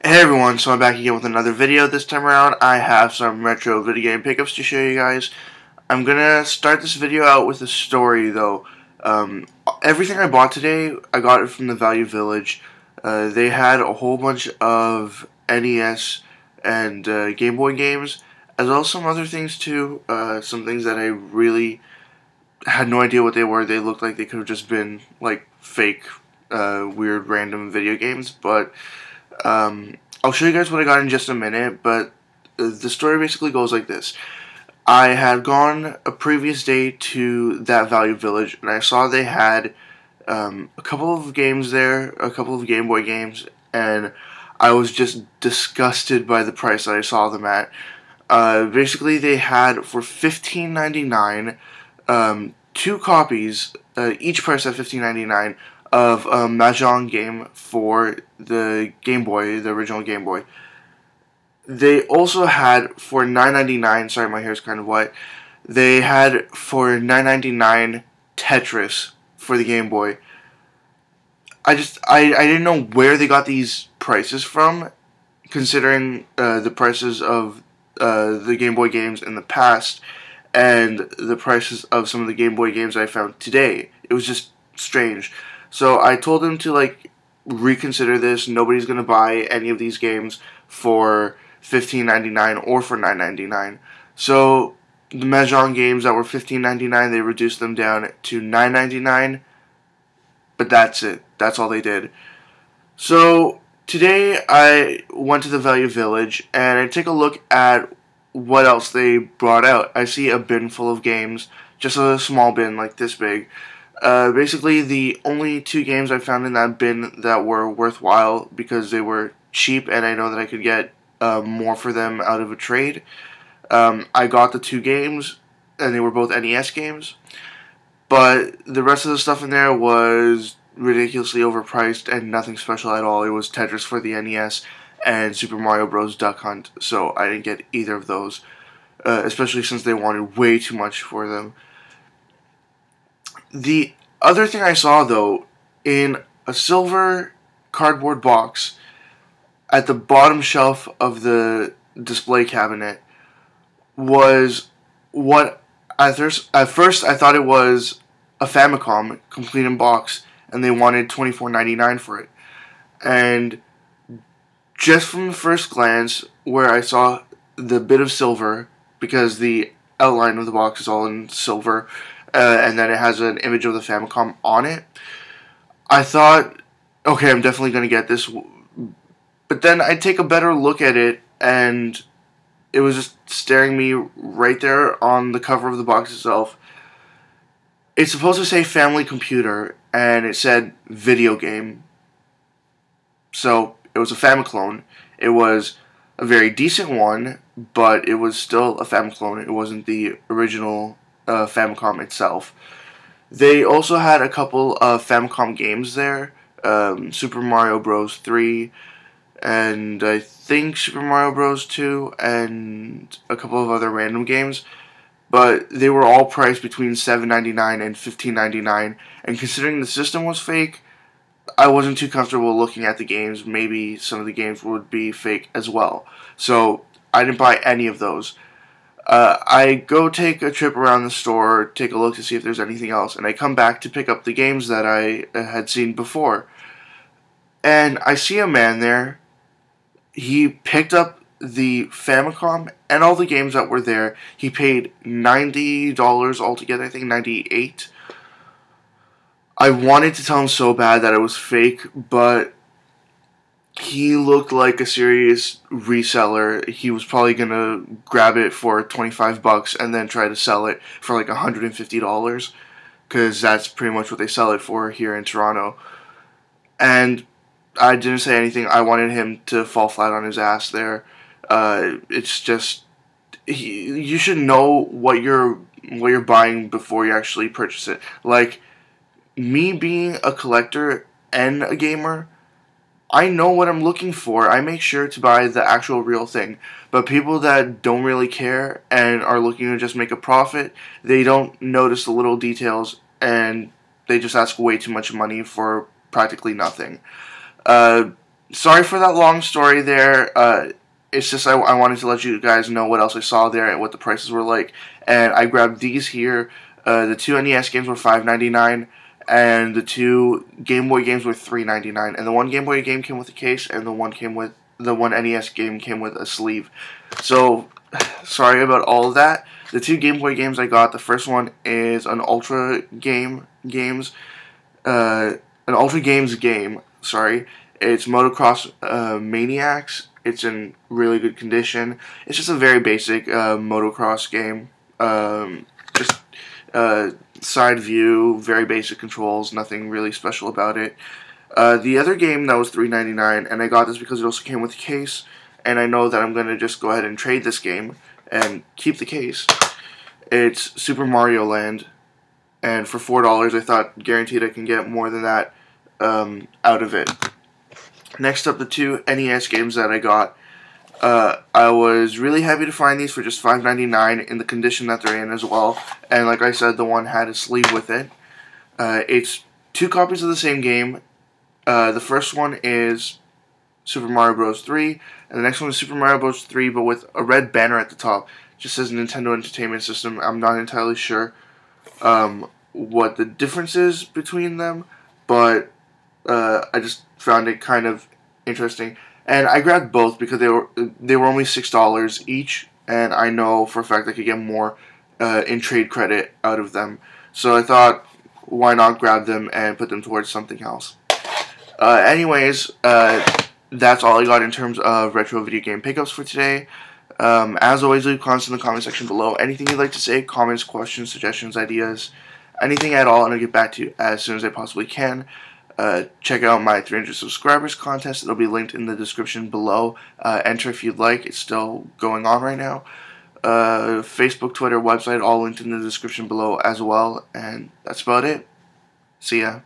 Hey everyone, so I'm back again with another video. This time around I have some retro video game pickups to show you guys. I'm gonna start this video out with a story though. Everything I bought today, I got it from the Value Village. They had a whole bunch of NES and Game Boy games, as well as some other things too. Some things that I really had no idea what they were. They looked like they could have just been like fake, weird, random video games, but I'll show you guys what I got in just a minute, but the story basically goes like this. I had gone a previous day to that Value Village, and I saw they had a couple of games there, a couple of Game Boy games, and I was just disgusted by the price that I saw them at. Basically, they had for $15.99 two copies, each priced at $15.99, of a Mahjong game for the Game Boy, the original Game Boy. They also had for $9.99, sorry my hair's kind of wet, they had for $9.99 Tetris for the Game Boy. I didn't know where they got these prices from, considering the prices of the Game Boy games in the past and the prices of some of the Game Boy games I found today. It was just strange. So I told him to like reconsider this. Nobody's gonna buy any of these games for $15.99 or for $9.99. So the Mahjong games that were $15.99, they reduced them down to $9.99. But that's it. That's all they did. So today I went to the Value Village and I take a look at what else they brought out. I see a bin full of games, just a small bin like this big. Basically, the only two games I found in that bin that were worthwhile because they were cheap and I know that I could get more for them out of a trade. I got the two games, and they were both NES games. But the rest of the stuff in there was ridiculously overpriced and nothing special at all. It was Tetris for the NES and Super Mario Bros. Duck Hunt, so I didn't get either of those, especially since they wanted way too much for them. The other thing I saw, though, in a silver cardboard box at the bottom shelf of the display cabinet was what at first I thought it was a Famicom complete in box, and they wanted $24.99 for it. And just from the first glance, where I saw the bit of silver, because the outline of the box is all in silver, and then it has an image of the Famicom on it, I thought, okay, I'm definitely going to get this. But then I take a better look at it, and it was just staring me right there on the cover of the box itself. It's supposed to say Family Computer, and it said Video Game. So it was a Famiclone. It was a very decent one, but it was still a Famiclone. It wasn't the original Famicom itself. They also had a couple of Famicom games there, Super Mario Bros. 3, and I think Super Mario Bros. 2, and a couple of other random games, but they were all priced between $7.99 and $15.99, and considering the system was fake, I wasn't too comfortable looking at the games. Maybe some of the games would be fake as well, so I didn't buy any of those. I go take a trip around the store, take a look to see if there's anything else, and I come back to pick up the games that I had seen before. And I see a man there. He picked up the Famicom and all the games that were there. He paid $90 altogether, I think $98. I wanted to tell him so bad that it was fake, but he looked like a serious reseller. He was probably gonna grab it for $25 and then try to sell it for like $150, because that's pretty much what they sell it for here in Toronto. And I didn't say anything. I wanted him to fall flat on his ass there. It's just you should know what you're buying before you actually purchase it. Like me being a collector and a gamer, I know what I'm looking for. I make sure to buy the actual real thing. But people that don't really care and are looking to just make a profit, they don't notice the little details, and they just ask way too much money for practically nothing. sorry for that long story there. It's just I wanted to let you guys know what else I saw there and what the prices were like. And I grabbed these here. The two NES games were $5.99, and the two Game Boy games were $3.99. And the one Game Boy game came with a case, and the one NES game came with a sleeve. So sorry about all of that. The two Game Boy games I got. The first one is an Ultra Games, an Ultra Games game. Sorry. It's Motocross Maniacs. It's in really good condition. It's just a very basic motocross game. Just side view, very basic controls, nothing really special about it. The other game that was $3.99, and I got this because it also came with a case, and I know that I'm going to just go ahead and trade this game and keep the case. It's Super Mario Land, and for $4 I thought guaranteed I can get more than that out of it. Next up, the two NES games that I got. I was really happy to find these for just $5.99 in the condition that they're in as well. And like I said, the one had a sleeve with it. It's two copies of the same game. The first one is Super Mario Bros. 3, and the next one is Super Mario Bros. 3, but with a red banner at the top. It just says Nintendo Entertainment System. I'm not entirely sure what the difference is between them, but I just found it kind of interesting, and I grabbed both because they were only $6 each, and I know for a fact I could get more in trade credit out of them. So I thought, why not grab them and put them towards something else? Anyways, that's all I got in terms of retro video game pickups for today. As always, leave comments in the comment section below. Anything you'd like to say, comments, questions, suggestions, ideas, anything at all, and I'll get back to you as soon as I possibly can. Check out my 300 subscribers contest. It'll be linked in the description below. Enter if you'd like. It's still going on right now. Facebook, Twitter, website, all linked in the description below as well. And that's about it. See ya.